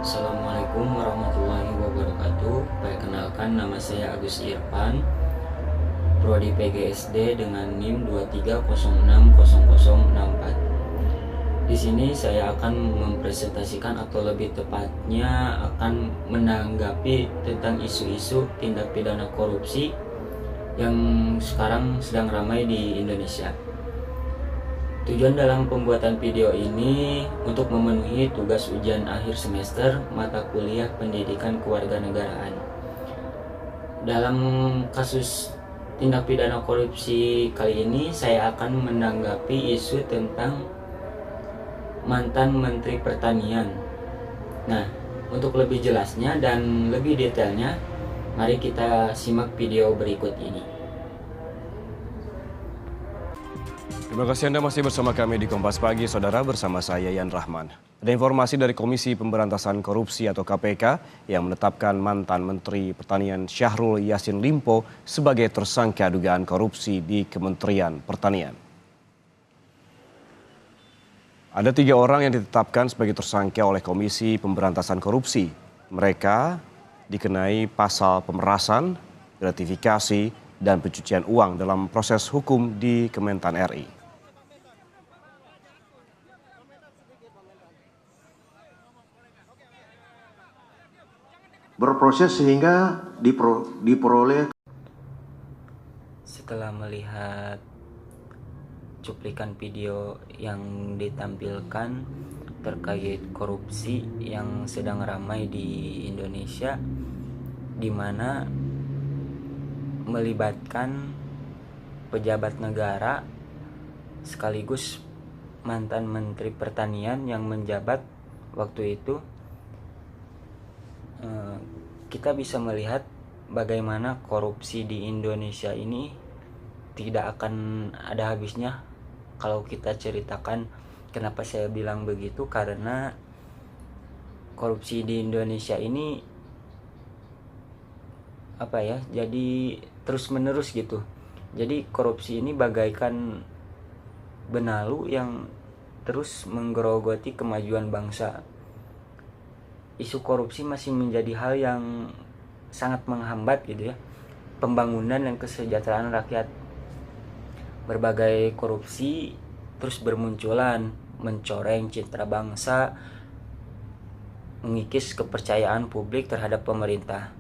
Assalamualaikum warahmatullahi wabarakatuh. Perkenalkan, nama saya Agus Irfan, Prodi PGSD dengan NIM 23060064. Di sini saya akan mempresentasikan atau lebih tepatnya akan menanggapi tentang isu-isu tindak pidana korupsi yang sekarang sedang ramai di Indonesia. Tujuan dalam pembuatan video ini untuk memenuhi tugas ujian akhir semester mata kuliah Pendidikan Kewarganegaraan. Dalam kasus tindak pidana korupsi kali ini, saya akan menanggapi isu tentang mantan Menteri Pertanian. Nah, untuk lebih jelasnya dan lebih detailnya, mari kita simak video berikut ini. Terima kasih Anda masih bersama kami di Kompas Pagi, Saudara, bersama saya Yan Rahman. Ada informasi dari Komisi Pemberantasan Korupsi atau KPK yang menetapkan mantan Menteri Pertanian Syahrul Yassin Limpo sebagai tersangka dugaan korupsi di Kementerian Pertanian. Ada 3 orang yang ditetapkan sebagai tersangka oleh Komisi Pemberantasan Korupsi. Mereka dikenai pasal pemerasan, gratifikasi, dan pencucian uang dalam proses hukum di Kementan RI. Berproses sehingga diperoleh. Setelah melihat cuplikan video yang ditampilkan terkait korupsi yang sedang ramai di Indonesia, di mana melibatkan pejabat negara sekaligus mantan Menteri Pertanian yang menjabat waktu itu, kita bisa melihat bagaimana korupsi di Indonesia ini tidak akan ada habisnya. Kalau kita ceritakan kenapa saya bilang begitu, karena korupsi di Indonesia ini jadi terus menerus gitu. Jadi korupsi ini bagaikan benalu yang terus menggerogoti kemajuan bangsa. Isu korupsi masih menjadi hal yang sangat menghambat gitu ya, pembangunan dan kesejahteraan rakyat. Berbagai korupsi terus bermunculan, mencoreng citra bangsa, mengikis kepercayaan publik terhadap pemerintah.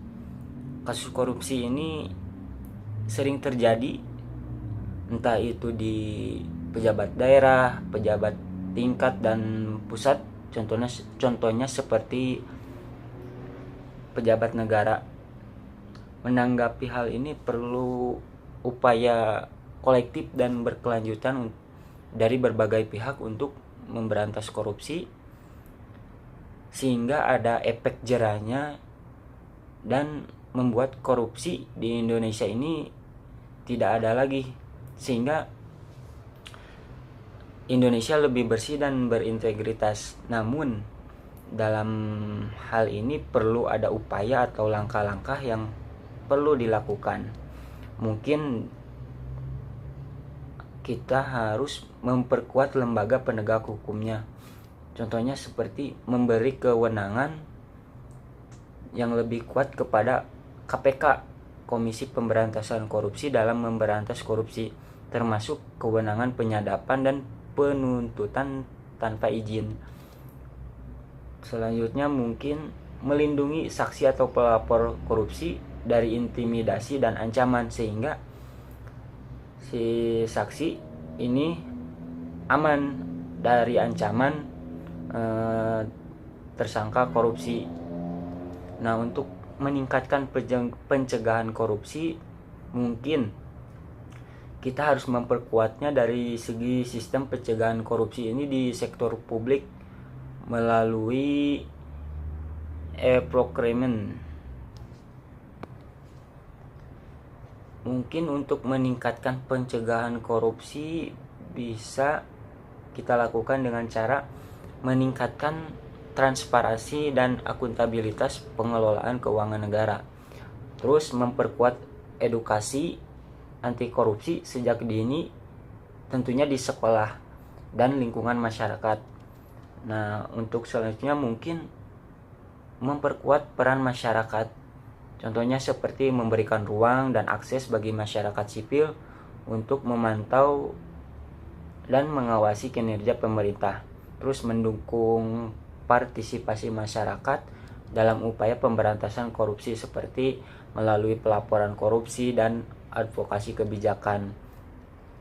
Kasus korupsi ini sering terjadi, entah itu di pejabat daerah, pejabat tingkat dan pusat. Contohnya seperti pejabat negara. Menanggapi hal ini perlu upaya kolektif dan berkelanjutan dari berbagai pihak untuk memberantas korupsi, sehingga ada efek jerahnya dan membuat korupsi di Indonesia ini tidak ada lagi, sehingga Indonesia lebih bersih dan berintegritas. Namun dalam hal ini perlu ada upaya atau langkah-langkah yang perlu dilakukan. Mungkin kita harus memperkuat lembaga penegak hukumnya. Contohnya seperti memberi kewenangan yang lebih kuat kepada KPK, Komisi Pemberantasan Korupsi, dalam memberantas korupsi, termasuk kewenangan penyadapan dan penuntutan tanpa izin. Selanjutnya mungkin melindungi saksi atau pelapor korupsi dari intimidasi dan ancaman, sehingga si saksi ini aman dari ancaman tersangka korupsi. Nah, untuk meningkatkan pencegahan korupsi, mungkin kita harus memperkuatnya dari segi sistem pencegahan korupsi ini di sektor publik melalui e-procurement. Mungkin untuk meningkatkan pencegahan korupsi bisa kita lakukan dengan cara meningkatkan transparansi dan akuntabilitas pengelolaan keuangan negara. Terus memperkuat edukasi anti korupsi sejak dini, tentunya di sekolah dan lingkungan masyarakat. Nah, untuk selanjutnya mungkin memperkuat peran masyarakat. Contohnya seperti memberikan ruang dan akses bagi masyarakat sipil untuk memantau dan mengawasi kinerja pemerintah. Terus mendukung partisipasi masyarakat dalam upaya pemberantasan korupsi seperti melalui pelaporan korupsi dan advokasi kebijakan.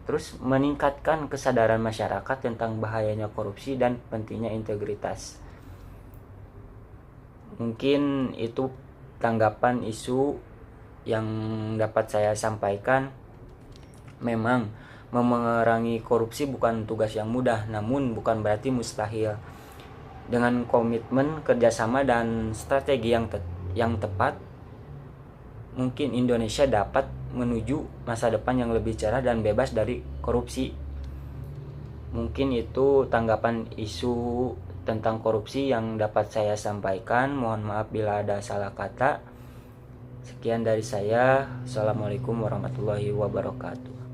Terus meningkatkan kesadaran masyarakat tentang bahayanya korupsi dan pentingnya integritas. Mungkin itu tanggapan isu yang dapat saya sampaikan. Memang memerangi korupsi bukan tugas yang mudah, namun bukan berarti mustahil. Dengan komitmen, kerjasama, dan strategi yang tepat, mungkin Indonesia dapat menuju masa depan yang lebih cerah dan bebas dari korupsi. Mungkin itu tanggapan isu tentang korupsi yang dapat saya sampaikan. Mohon maaf bila ada salah kata. Sekian dari saya. Assalamualaikum warahmatullahi wabarakatuh.